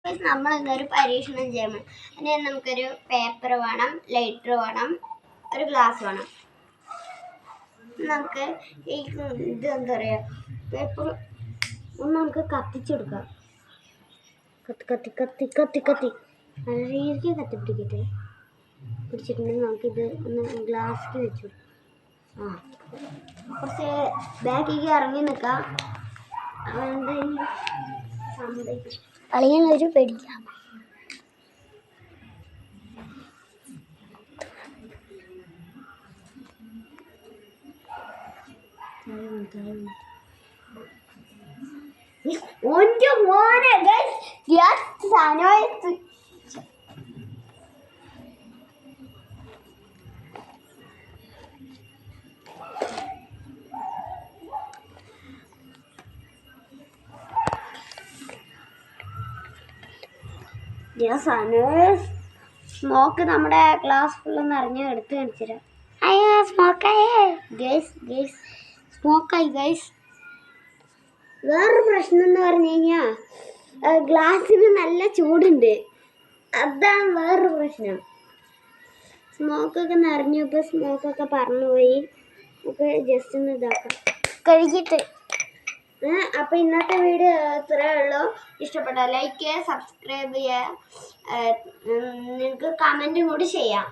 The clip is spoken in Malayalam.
നമ്മൾ ഇന്നൊരു പരീക്ഷണം ചെയ്യണം. അതിന് നമുക്കൊരു പേപ്പർ വേണം, ലൈറ്റർ വേണം, ഒരു ഗ്ലാസ് വേണം. നമുക്ക് ഈ ഇത് എന്താ പറയുക, പേപ്പർ ഒന്ന് നമുക്ക് കത്തിച്ചെടുക്കാം. കത്തി കത്തി കത്തി കത്തി കത്തി നല്ല രീതിക്ക് കത്തിപ്പിടിക്കട്ടെ. പിടിച്ചിട്ടുണ്ടെങ്കിൽ നമുക്കിത് ഒന്ന് ഗ്ലാസ്സിൽ വെച്ചു കുറച്ച് ബാക്കിലേക്ക് ഇറങ്ങി നിൽക്കാം. അളിയനൊരു പേടിക്കാം. ഓന്റെ മോനെ സ്മോക്ക് നമ്മുടെ ഗ്ലാസ് ഫുള്ള് നിറഞ്ഞ് എടുത്ത് കാണിച്ചുതരാം. അയ്യോ സ്മോക്കായേ ഗൈസ്, സ്മോക്കായി ഗൈസ്. വേറൊരു പ്രശ്നം എന്ന് പറഞ്ഞു കഴിഞ്ഞാൽ ഗ്ലാസ്സിന് നല്ല ചൂടുണ്ട്. അതാണ് വേറൊരു പ്രശ്നം. സ്മോക്കൊക്കെ നിറഞ്ഞപ്പോൾ സ്മോക്കൊക്കെ പറന്നുപോയി. നമുക്ക് ജസ്റ്റ് ഒന്ന് ഇതാക്കാം കഴുകിയിട്ട്. അപ്പോൾ ഇന്നത്തെ വീഡിയോ ഇത്രയേ ഉള്ളൂ. ഇഷ്ടപ്പെട്ടാൽ ലൈക്ക് ചെയ്യുക, സബ്സ്ക്രൈബ് ചെയ്യുക, നിങ്ങൾക്ക് കമൻറ്റും കൂടി ചെയ്യാം.